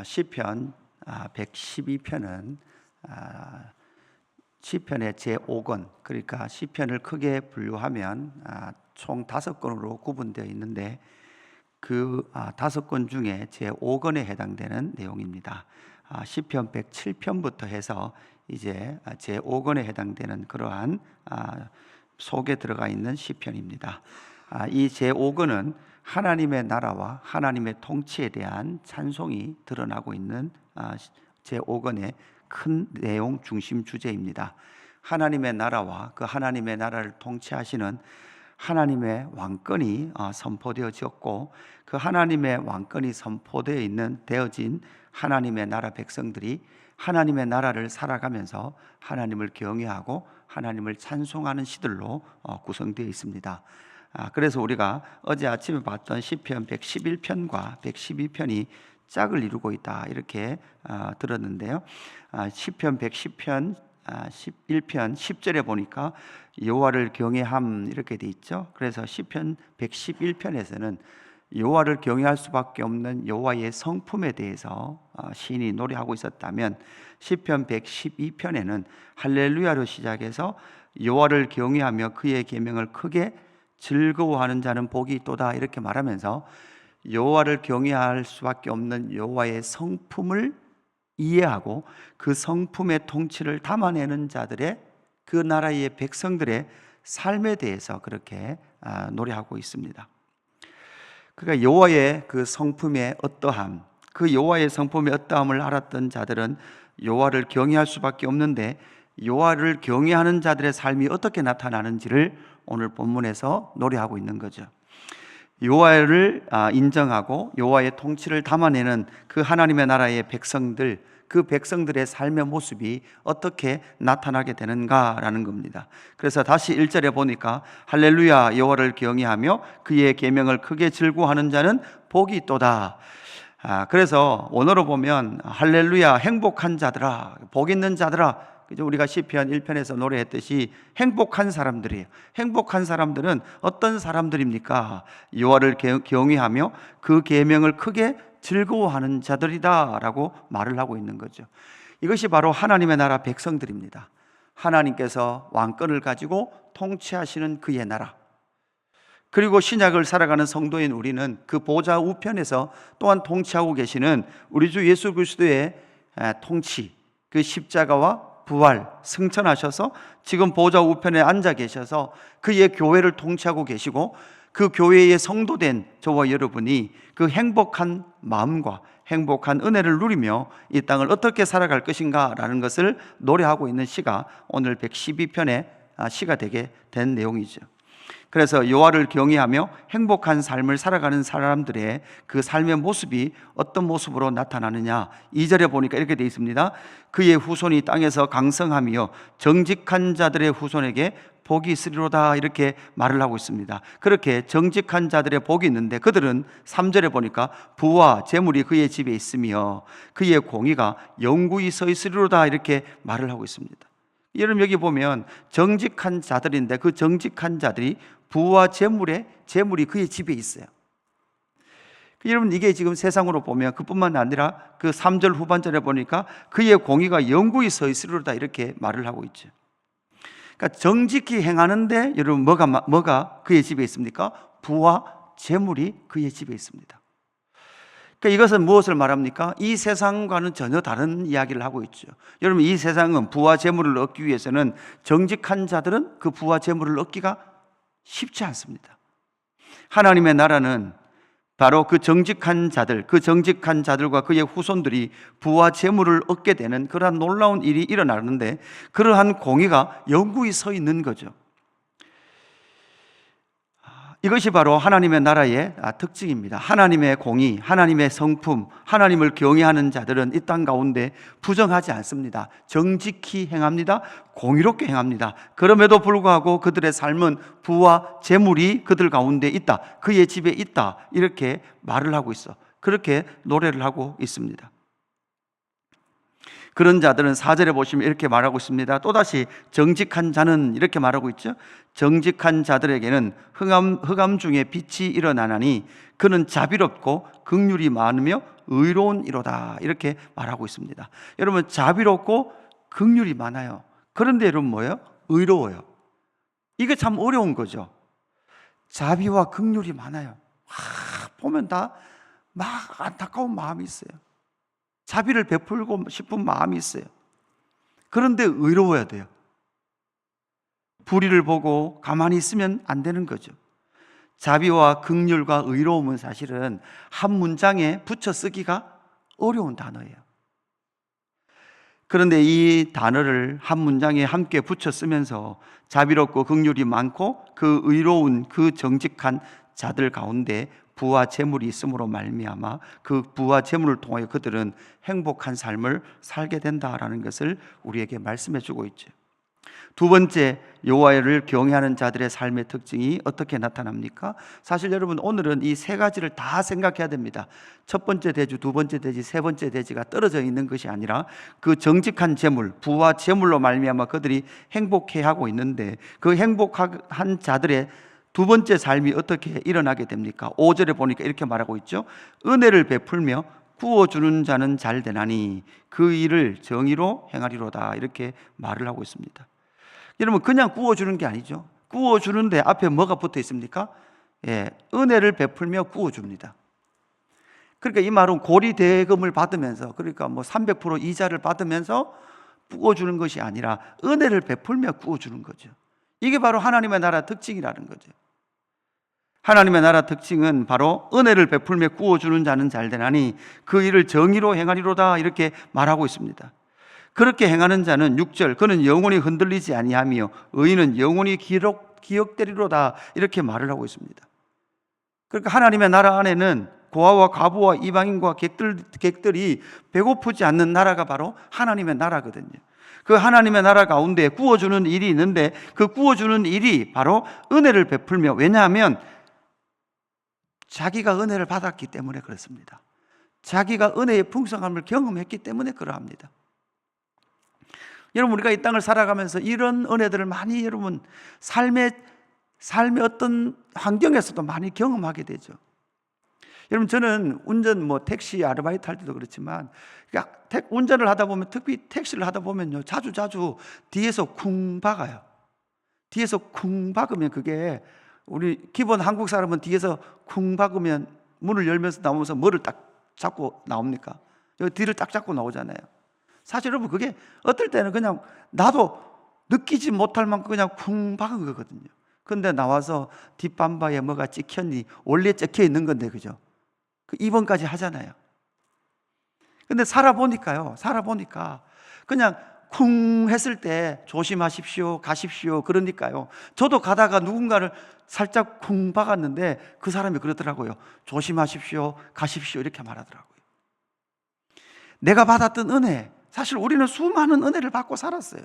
시편 112편은 시편의 제5권, 그러니까 시편을 크게 분류하면 총 5권으로 구분되어 있는데 그 5권 중에 제5권에 해당되는 내용입니다. 시편 107편부터 해서 이제 제5권에 해당되는 그러한 속에 들어가 있는 시편입니다. 이 제5권은 하나님의 나라와 하나님의 통치에 대한 찬송이 드러나고 있는 제5권의 큰 내용 중심 주제입니다. 하나님의 나라와 그 하나님의 나라를 통치하시는 하나님의 왕권이 선포되어졌고, 그 하나님의 왕권이 되어진 하나님의 나라 백성들이 하나님의 나라를 살아가면서 하나님을 경외하고 하나님을 찬송하는 시들로 구성되어 있습니다. 그래서 우리가 어제 아침에 봤던 시편 111편과 112편이 짝을 이루고 있다 이렇게 들었는데요. 시편 110편 11편 10절에 보니까 여호와를 경외함 이렇게 돼 있죠. 그래서 시편 111편에서는 여호와를 경외할 수밖에 없는 여호와의 성품에 대해서 시인이 노래하고 있었다면, 시편 112편에는 할렐루야로 시작해서 여호와를 경외하며 그의 계명을 크게 즐거워하는 자는 복이 있도다 이렇게 말하면서 여호와를 경외할 수밖에 없는 여호와의 성품을 이해하고 그 성품의 통치를 담아내는 자들의, 그 나라의 백성들의 삶에 대해서 그렇게 노래하고 있습니다. 그러니까 여호와의 그 성품의 어떠함, 그 여호와의 성품의 어떠함을 알았던 자들은 여호와를 경외할 수밖에 없는데, 여호와를 경외하는 자들의 삶이 어떻게 나타나는지를 오늘 본문에서 노래하고 있는 거죠. 여호와를 인정하고 여호와의 통치를 담아내는 그 하나님의 나라의 백성들, 그 백성들의 삶의 모습이 어떻게 나타나게 되는가라는 겁니다. 그래서 다시 1절에 보니까 할렐루야 여호와를 경외하며 그의 계명을 크게 즐거워하는 자는 복이 있도다. 그래서 원어로 보면 할렐루야 행복한 자들아, 복 있는 자들아, 우리가 시편 1편에서 노래했듯이 행복한 사람들이에요. 행복한 사람들은 어떤 사람들입니까? 여호와를 경외하며 그 계명을 크게 즐거워하는 자들이다 라고 말을 하고 있는 거죠. 이것이 바로 하나님의 나라 백성들입니다. 하나님께서 왕권을 가지고 통치하시는 그의 나라, 그리고 신약을 살아가는 성도인 우리는 그 보좌 우편에서 또한 통치하고 계시는 우리 주 예수 그리스도의 통치, 그 십자가와 부활, 승천하셔서 지금 보좌 우편에 앉아 계셔서 그의 교회를 통치하고 계시고, 그 교회의 성도된 저와 여러분이 그 행복한 마음과 행복한 은혜를 누리며 이 땅을 어떻게 살아갈 것인가 라는 것을 노래하고 있는 시가 오늘 112편의 시가 되게 된 내용이죠. 그래서 여호와를 경외하며 행복한 삶을 살아가는 사람들의 그 삶의 모습이 어떤 모습으로 나타나느냐, 2절에 보니까 이렇게 되어 있습니다. 그의 후손이 땅에서 강성하며 정직한 자들의 후손에게 복이 있으리로다 이렇게 말을 하고 있습니다. 그렇게 정직한 자들의 복이 있는데 그들은 3절에 보니까 부와 재물이 그의 집에 있으며 그의 공의가 영구히 서 있으리로다 이렇게 말을 하고 있습니다. 여러분 여기 보면 정직한 자들인데 그 정직한 자들이 부와 재물이 그의 집에 있어요. 여러분 이게 지금 세상으로 보면 그뿐만 아니라 그 3절 후반절에 보니까 그의 공의가 영구히 서 있으리로다 이렇게 말을 하고 있죠. 그러니까 정직히 행하는데 여러분 뭐가 그의 집에 있습니까? 부와 재물이 그의 집에 있습니다. 그러니까 이것은 무엇을 말합니까? 이 세상과는 전혀 다른 이야기를 하고 있죠. 여러분 이 세상은 부와 재물을 얻기 위해서는 정직한 자들은 그 부와 재물을 얻기가 쉽지 않습니다. 하나님의 나라는 바로 그 정직한 자들과 그의 후손들이 부와 재물을 얻게 되는 그러한 놀라운 일이 일어나는데, 그러한 공의가 영구히 서 있는 거죠. 이것이 바로 하나님의 나라의 특징입니다. 하나님의 공의, 하나님의 성품, 하나님을 경외하는 자들은 이 땅 가운데 부정하지 않습니다. 정직히 행합니다. 공의롭게 행합니다. 그럼에도 불구하고 그들의 삶은 부와 재물이 그들 가운데 있다, 그의 집에 있다 이렇게 말을 하고 있어. 그렇게 노래를 하고 있습니다. 그런 자들은 4절에 보시면 이렇게 말하고 있습니다. 또다시 정직한 자는 이렇게 말하고 있죠. 정직한 자들에게는 흑암 중에 빛이 일어나나니 그는 자비롭고 긍휼이 많으며 의로운 이로다 이렇게 말하고 있습니다. 여러분, 자비롭고 긍휼이 많아요. 그런데 여러분 뭐예요? 의로워요. 이게 참 어려운 거죠. 자비와 긍휼이 많아요. 보면 다 막 안타까운 마음이 있어요. 자비를 베풀고 싶은 마음이 있어요. 그런데 의로워야 돼요. 불의를 보고 가만히 있으면 안 되는 거죠. 자비와 긍휼과 의로움은 사실은 한 문장에 붙여 쓰기가 어려운 단어예요. 그런데 이 단어를 한 문장에 함께 붙여 쓰면서 자비롭고 긍휼이 많고 그 의로운 그 정직한 자들 가운데 부와 재물이 있음으로 말미암아 그 부와 재물을 통하여 그들은 행복한 삶을 살게 된다라는 것을 우리에게 말씀해 주고 있죠. 두 번째, 여호와를 경외하는 자들의 삶의 특징이 어떻게 나타납니까? 사실 여러분, 오늘은 이 세 가지를 다 생각해야 됩니다. 첫 번째 대주, 두 번째 대지, 세 번째 대지가 떨어져 있는 것이 아니라 그 정직한 재물, 부와 재물로 말미암아 그들이 행복해하고 있는데 그 행복한 자들의 두 번째 삶이 어떻게 일어나게 됩니까? 5절에 보니까 이렇게 말하고 있죠. 은혜를 베풀며 구워주는 자는 잘 되나니 그 일을 정의로 행하리로다 이렇게 말을 하고 있습니다. 여러분, 그냥 구워주는 게 아니죠. 구워주는데 앞에 뭐가 붙어 있습니까? 은혜를 베풀며 구워줍니다. 그러니까 이 말은 고리대금을 받으면서, 그러니까 뭐 300% 이자를 받으면서 구워주는 것이 아니라 은혜를 베풀며 구워주는 거죠. 이게 바로 하나님의 나라 특징이라는 거죠. 하나님의 나라 특징은 바로 은혜를 베풀며 구워주는 자는 잘 되나니 그 일을 정의로 행하리로다 이렇게 말하고 있습니다. 그렇게 행하는 자는 6절, 그는 영원히 흔들리지 아니하며 의인은 영원히 기억되리로다 이렇게 말을 하고 있습니다. 그러니까 하나님의 나라 안에는 고아와 과부와 이방인과 객들이 배고프지 않는 나라가 바로 하나님의 나라거든요. 그 하나님의 나라 가운데 구워주는 일이 있는데 그 구워주는 일이 바로 은혜를 베풀며, 왜냐하면 자기가 은혜를 받았기 때문에 그렇습니다. 자기가 은혜의 풍성함을 경험했기 때문에 그러합니다. 여러분, 우리가 이 땅을 살아가면서 이런 은혜들을 많이 여러분 삶의 어떤 환경에서도 많이 경험하게 되죠. 여러분, 저는 운전 택시 아르바이트 할 때도 그렇지만 운전을 하다 보면, 특히 택시를 하다 보면요, 자주 뒤에서 쿵 박아요. 뒤에서 쿵 박으면, 그게 우리 기본 한국 사람은 뒤에서 쿵 박으면 문을 열면서 나오면서 뭐를 딱 잡고 나옵니까? 여기 뒤를 딱 잡고 나오잖아요. 사실 여러분, 그게 어떨 때는 그냥 나도 느끼지 못할 만큼 그냥 쿵 박은 거거든요. 근데 나와서 뒷밤바에 뭐가 찍혔니? 원래 찍혀 있는 건데, 그죠? 그 2번까지 하잖아요. 근데 살아보니까 그냥 쿵 했을 때 조심하십시오, 가십시오, 그러니까요. 저도 가다가 누군가를 살짝 쿵 박았는데 그 사람이 그러더라고요. 조심하십시오, 가십시오, 이렇게 말하더라고요. 내가 받았던 은혜, 사실 우리는 수많은 은혜를 받고 살았어요.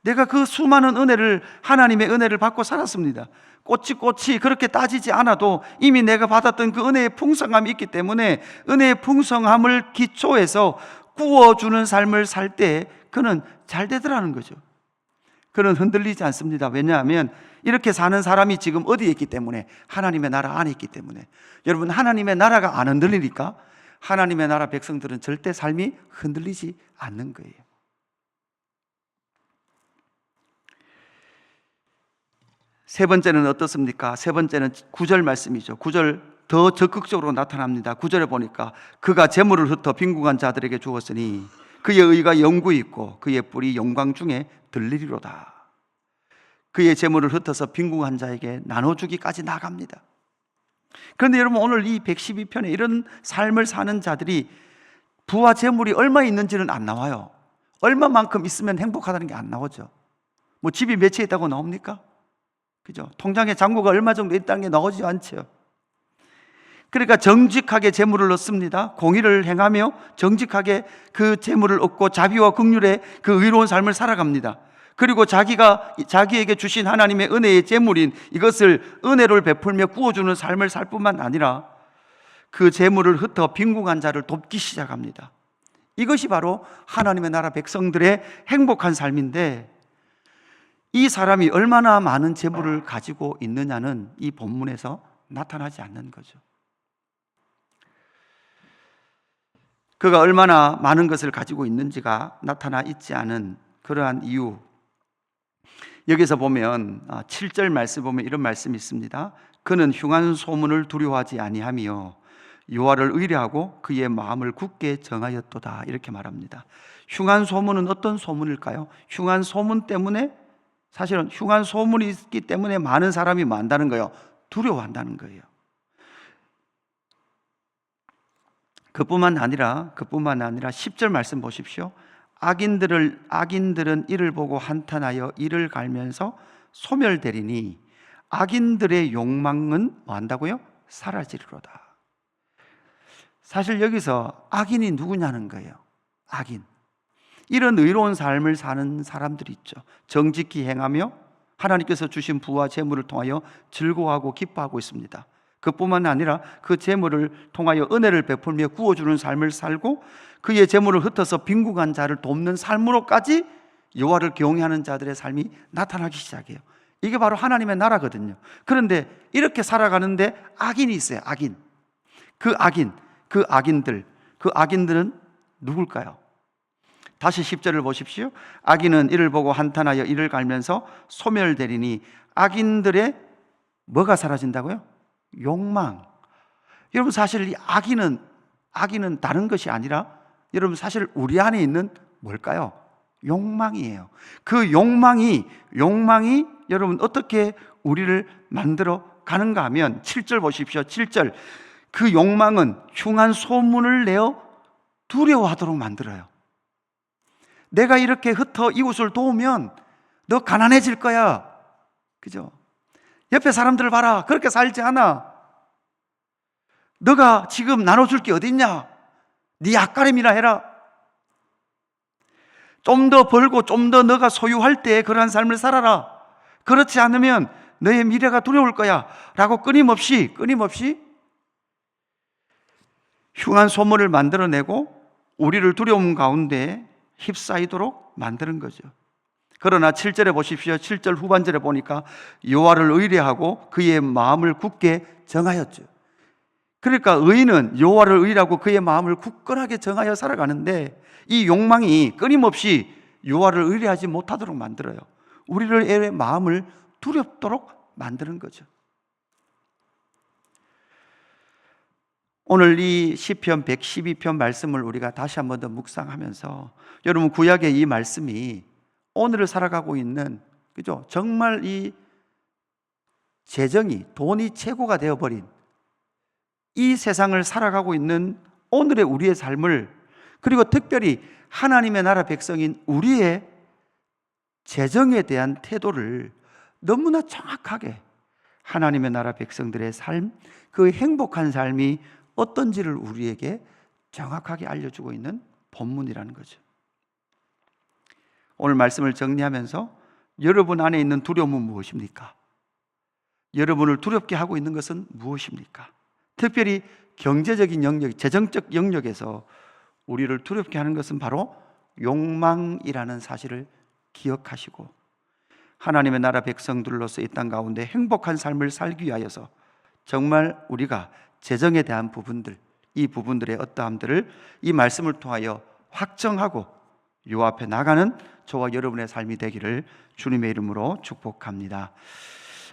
내가 그 수많은 은혜를, 하나님의 은혜를 받고 살았습니다. 꼬치꼬치 그렇게 따지지 않아도 이미 내가 받았던 그 은혜의 풍성함이 있기 때문에 은혜의 풍성함을 기초해서 구워주는 삶을 살 때 그는 잘 되더라는 거죠. 그는 흔들리지 않습니다. 왜냐하면 이렇게 사는 사람이 지금 어디에 있기 때문에? 하나님의 나라 안에 있기 때문에. 여러분, 하나님의 나라가 안 흔들리니까 하나님의 나라 백성들은 절대 삶이 흔들리지 않는 거예요. 세 번째는 어떻습니까? 세 번째는 9절 말씀이죠. 9절 더 적극적으로 나타납니다. 9절에 보니까 그가 재물을 흩어 빈궁한 자들에게 주었으니 그의 의가 영구히 있고 그의 뿔이 영광 중에 들리리로다. 그의 재물을 흩어서 빈궁한 자에게 나눠주기까지 나갑니다. 그런데 여러분, 오늘 이 112편에 이런 삶을 사는 자들이 부와 재물이 얼마 있는지는 안 나와요. 얼마만큼 있으면 행복하다는 게 안 나오죠. 뭐 집이 몇 채 있다고 나옵니까? 그죠? 통장에 잔고가 얼마 정도 있다는 게 나오지 않죠. 그러니까 정직하게 재물을 얻습니다. 공의를 행하며 정직하게 그 재물을 얻고 자비와 긍휼의 그 의로운 삶을 살아갑니다. 그리고 자기에게 주신 하나님의 은혜의 재물인 이것을 은혜를 베풀며 구워주는 삶을 살 뿐만 아니라 그 재물을 흩어 빈궁한 자를 돕기 시작합니다. 이것이 바로 하나님의 나라 백성들의 행복한 삶인데, 이 사람이 얼마나 많은 재물을 가지고 있느냐는 이 본문에서 나타나지 않는 거죠. 그가 얼마나 많은 것을 가지고 있는지가 나타나 있지 않은 그러한 이유, 여기서 보면 7절 말씀 보면 이런 말씀이 있습니다. 그는 흉한 소문을 두려워하지 아니하며 여호와를 의뢰하고 그의 마음을 굳게 정하였도다, 이렇게 말합니다. 흉한 소문은 어떤 소문일까요? 흉한 소문 때문에, 사실은 흉한 소문이 있기 때문에 많은 사람이 뭐 한다는 거예요? 두려워한다는 거예요. 그뿐만 아니라 10절 말씀 보십시오. 악인들은 이를 보고 한탄하여 이를 갈면서 소멸되리니 악인들의 욕망은 뭐 한다고요? 사라지리로다. 사실 여기서 악인이 누구냐는 거예요. 악인. 이런 의로운 삶을 사는 사람들이 있죠. 정직히 행하며 하나님께서 주신 부와 재물을 통하여 즐거워하고 기뻐하고 있습니다. 그뿐만 아니라 그 재물을 통하여 은혜를 베풀며 구워주는 삶을 살고 그의 재물을 흩어서 빈궁한 자를 돕는 삶으로까지 여호와를 경외하는 자들의 삶이 나타나기 시작해요. 이게 바로 하나님의 나라거든요. 그런데 이렇게 살아가는데 악인이 있어요. 악인. 그 악인들은 누굴까요? 다시 10절을 보십시오. 악인은 이를 보고 한탄하여 이를 갈면서 소멸되리니 악인들의 뭐가 사라진다고요? 욕망. 여러분, 사실 이 악인은 다른 것이 아니라 여러분 사실 우리 안에 있는 뭘까요? 욕망이에요. 그 욕망이 여러분 어떻게 우리를 만들어 가는가 하면 7절 보십시오. 7절. 그 욕망은 흉한 소문을 내어 두려워하도록 만들어요. 내가 이렇게 흩어 이웃을 도우면 너 가난해질 거야. 그죠? 옆에 사람들 봐라. 그렇게 살지 않아. 너가 지금 나눠줄 게 어딨냐? 네 앞가림이나 해라. 좀 더 벌고 좀 더 너가 소유할 때 그러한 삶을 살아라. 그렇지 않으면 너의 미래가 두려울 거야. 라고 끊임없이 흉한 소문을 만들어내고 우리를 두려움 가운데 휩싸이도록 만드는 거죠. 그러나 7절에 보십시오. 7절 후반절에 보니까 여호와를 의뢰하고 그의 마음을 굳게 정하였죠. 그러니까 의인은 여호와를 의뢰하고 그의 마음을 굳건하게 정하여 살아가는데 이 욕망이 끊임없이 여호와를 의뢰하지 못하도록 만들어요. 우리의 마음을 두렵도록 만드는 거죠. 오늘 이 시편 112편 말씀을 우리가 다시 한 번 더 묵상하면서 여러분, 구약의 이 말씀이 오늘을 살아가고 있는, 그죠? 정말 이 재정이, 돈이 최고가 되어버린 이 세상을 살아가고 있는 오늘의 우리의 삶을, 그리고 특별히 하나님의 나라 백성인 우리의 재정에 대한 태도를 너무나 정확하게 하나님의 나라 백성들의 삶, 그 행복한 삶이 어떤지를 우리에게 정확하게 알려주고 있는 본문이라는 거죠. 오늘 말씀을 정리하면서 여러분 안에 있는 두려움은 무엇입니까? 여러분을 두렵게 하고 있는 것은 무엇입니까? 특별히 경제적인 영역, 재정적 영역에서 우리를 두렵게 하는 것은 바로 욕망이라는 사실을 기억하시고 하나님의 나라 백성들로서 이 땅 가운데 행복한 삶을 살기 위하여서 정말 우리가 재정에 대한 부분들, 이 부분들의 어떠함들을 이 말씀을 통하여 확정하고 요 앞에 나가는 저와 여러분의 삶이 되기를 주님의 이름으로 축복합니다.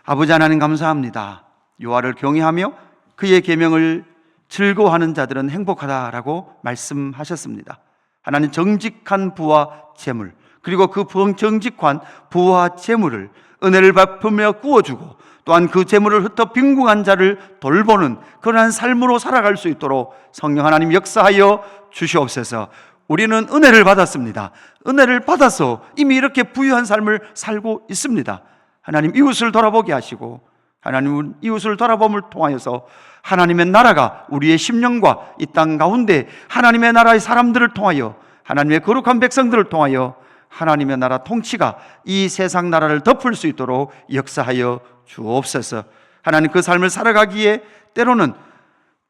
아버지 하나님, 감사합니다. 여호와를 경외하며 그의 계명을 즐거워하는 자들은 행복하다라고 말씀하셨습니다. 하나님, 정직한 부와 재물, 그리고 그 정직한 부와 재물을 은혜를 베풀며 구워주고 또한 그 재물을 흩어 빈궁한 자를 돌보는 그러한 삶으로 살아갈 수 있도록 성령 하나님 역사하여 주시옵소서. 우리는 은혜를 받았습니다. 은혜를 받아서 이미 이렇게 부유한 삶을 살고 있습니다. 하나님, 이웃을 돌아보게 하시고 하나님은 이웃을 돌아봄을 통하여서 하나님의 나라가 우리의 심령과 이 땅 가운데 하나님의 나라의 사람들을 통하여 하나님의 거룩한 백성들을 통하여 하나님의 나라 통치가 이 세상 나라를 덮을 수 있도록 역사하여 주옵소서. 하나님, 그 삶을 살아가기에 때로는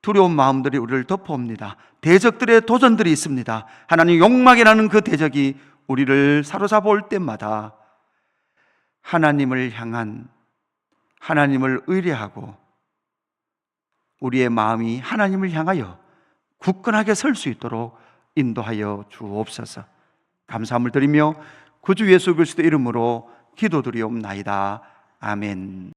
두려운 마음들이 우리를 덮어옵니다. 대적들의 도전들이 있습니다. 하나님, 욕망이라는 그 대적이 우리를 사로잡아 올 때마다 하나님을 향한, 하나님을 의뢰하고 우리의 마음이 하나님을 향하여 굳건하게 설 수 있도록 인도하여 주옵소서. 감사함을 드리며 구주 예수 그리스도 이름으로 기도드리옵나이다. 아멘.